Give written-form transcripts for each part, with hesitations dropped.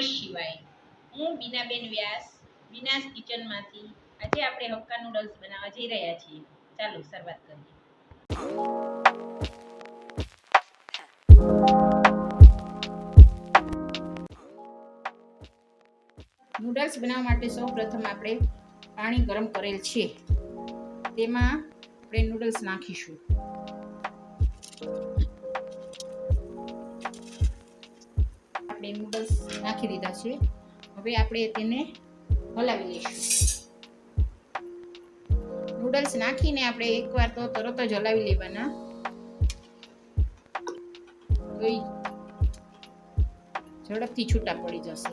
શિવાય. હું બીનાબેન વ્યાસ, બીનાસ કિચનમાંથી આજે આપણે હક્કા નૂડલ્સ બનાવવા જઈ રહ્યા છીએ. ચાલો શરૂઆત કરીએ. નૂડલ્સ બનાવવા માટે સૌ પ્રથમ આપણે પાણી ગરમ કરેલ છે, તેમાં આપણે નૂડલ્સ નાખીશું. આપણે નૂડલ્સ નાખી દીધા છે. હવે આપણે તેને હલાવી લઈશું. નૂડલ્સ નાખીને આપણે એકવાર તો તરત જ હલાવી લેવાના, તો ઝડપથી છૂટા પડી જશે.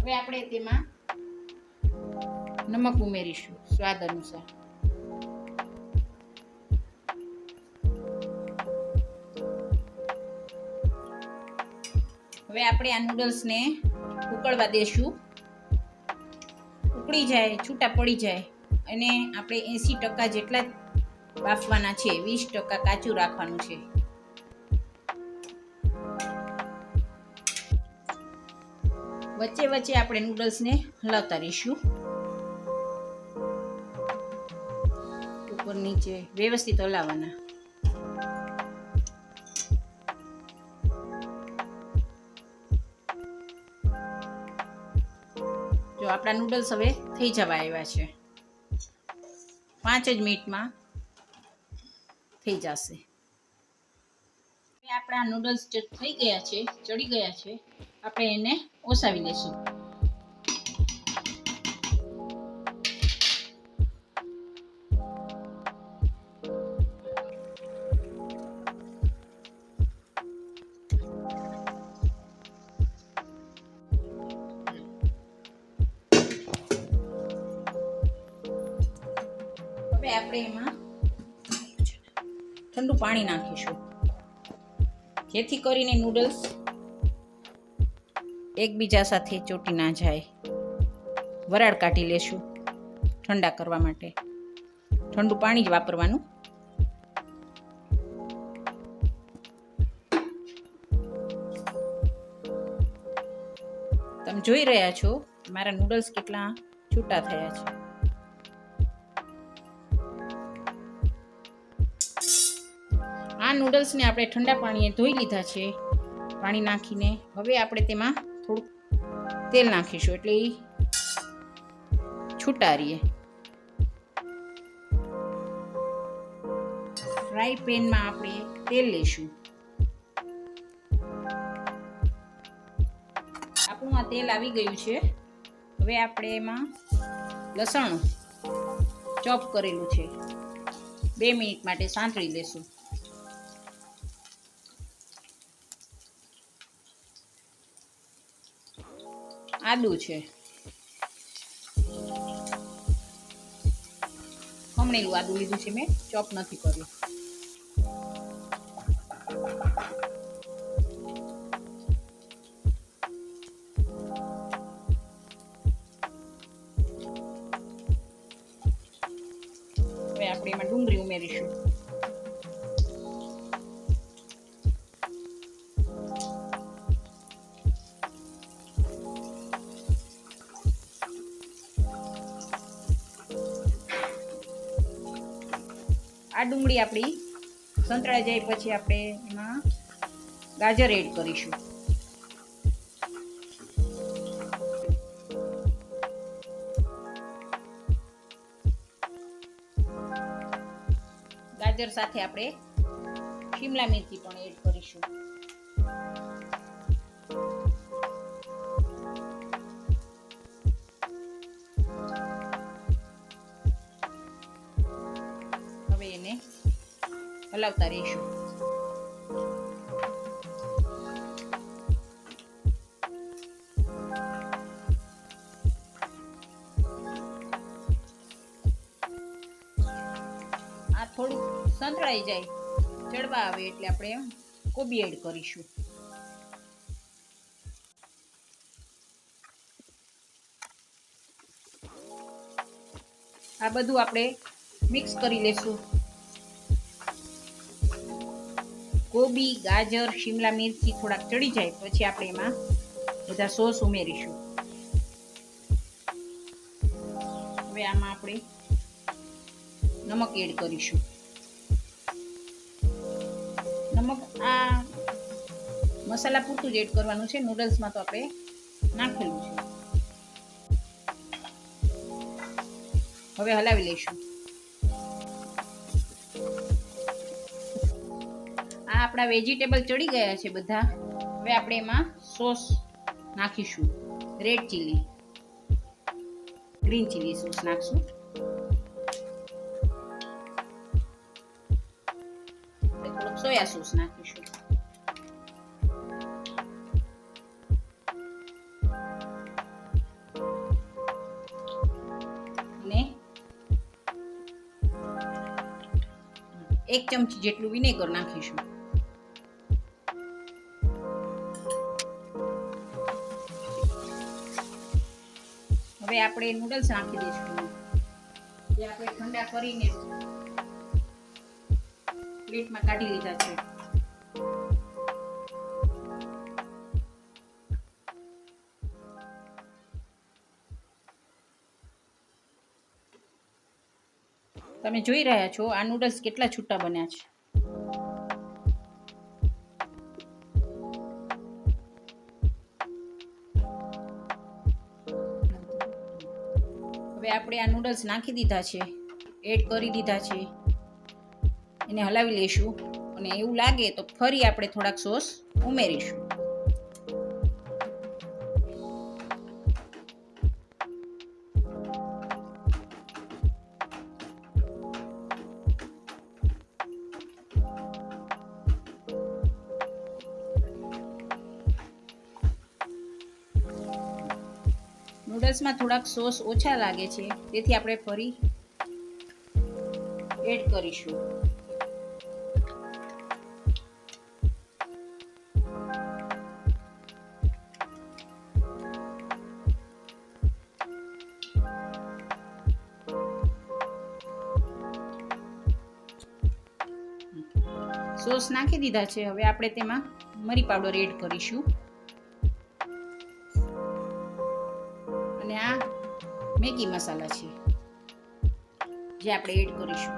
હવે આપણે તેમાં નમક ઉમેરીશું સ્વાદ અનુસાર. હવે આપણે આ નૂડલ્સને ઉકળવા દેશું. ઉકળી જાય, છૂટા પડી જાય અને આપણે 80% જેટલા બાફવાના છે, 20% કાચું રાખવાનું છે. વચ્ચે વચ્ચે આપણે નૂડલ્સને હલાવતા રહીશું, ઉપર નીચે વ્યવસ્થિત હલાવવાના. જો આપણા નૂડલ્સ હવે થઈ જવા આવ્યા છે, 5 જ મિનિટમાં થઈ જશે. આપણા નૂડલ્સ થઈ ગયા છે, ચડી ગયા છે. આપણે એને ઓસાવી લઈશું. હવે આપણે એમાં ઠંડુ પાણી નાખીશું, જેથી કરીને નૂડલ્સ એકબીજા સાથે ચોટી ના જાય. વરાળ કાઢી લેશું ઠંડા કરવા માટે. ઠંડુ પાણી જ વાપરવાનું. તમે જોઈ રહ્યા છો મારા નૂડલ્સ કેટલા છૂટા થયા છે. આ નૂડલ્સને આપણે ઠંડા પાણીએ ધોઈ લીધા છે, પાણી નાખીને. હવે આપણે તેમાં થોડુંક તેલ નાખીશું, એટલે એ છૂટા રહીએ. ફ્રાય પેનમાં આપણે તેલ લઈશું. આપણું આ તેલ આવી ગયું છે. હવે આપણે એમાં લસણ ચોપ કરેલું છે 2 મિનિટ માટે સાંતળી લેશું. આદું છે, ખમણેલું આદું લીધું છે મેં, ચોપ નથી કર્યું. હવે આપણે એમાં ડુંગળી ઉમેરીશું. આ ડુંગળી આપણી સંતળાઈ જાય પછી આપણે એમાં ગાજર એડ કરીશું. ગાજર સાથે આપણે શિમલા મિર્ચી પણ એડ કરીશું. હવે એને હલાવતા રહીશું. આ થોડું સંતળાઈ જાય, ચડવા આવે એટલે આપણે કોબી એડ કરીશું. આ બધું આપણે મિક્સ કરી લેશું. કોબી, ગાજર, શિમલા મિર્ચી થોડાક ચડી જાય પછી આપણે એમાં બધા સોસ ઉમેરીશું. હવે આમાં આપણે નમક એડ કરીશું. નમક આ મસાલા પૂરતું જ એડ કરવાનું છે, નૂડલ્સમાં તો આપણે નાખેલું છે. હવે હલાવી લઈશું. આ આપણા વેજીટેબલ ચડી ગયા છે બધા. હવે આપણે એમાં સોસ નાખીશું. Red chilli, green chilli sauce નાખશું. થોડોક સોયા સોસ નાખીશું. અને 1 ચમચી જેટલું વિનેગર નાખીશું. હવે આપણે નૂડલ્સ નાખી દઈશું, જે આપણે ઠંડા કરીને પ્લેટમાં કાઢી લીધા છે. તમે જોઈ રહ્યા છો આ નૂડલ્સ કેટલા છૂટા બન્યા છે. હવે આપણે આ નૂડલ્સ નાખી દીધા છે, એડ કરી દીધા છે. એને હલાવી લઈશું અને એવું લાગે તો ફરી આપણે થોડાક સોસ ઉમેરીશું. નૂડલ્સમાં થોડાક સોસ ઓછા લાગે છે, તેથી આપણે ફરી એડ કરીશું. સોસ નાખી દીધા છે. હવે આપણે તેમાં મરી પાવડર એડ કરીશું. અને આ મેગી મસાલા છે જે આપણે એડ કરીશું.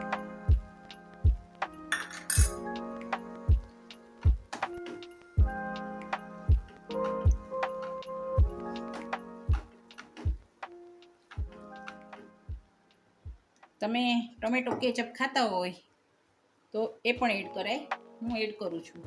તમે ટોમેટો કેચઅપ ખાતા હોય તો એ પણ એડ કરાય. હું એડ કરું છું.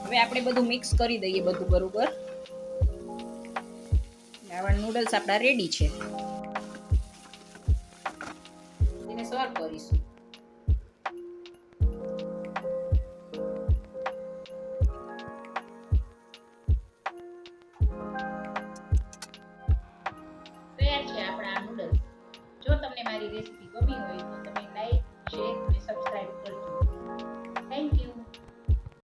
હવે આપણે બધું મિક્સ કરી દઈએ બધું બરોબર. આવા નૂડલ્સ આપણા રેડી છે. એને સર્વ કરીશું. તૈયાર છે આપણા નૂડલ્સ. જો તમને મારી રેસીપી ગમી હોય તો તમે લાઈક, શેર અને સબસ્ક્રાઇબ કરજો. Thank you.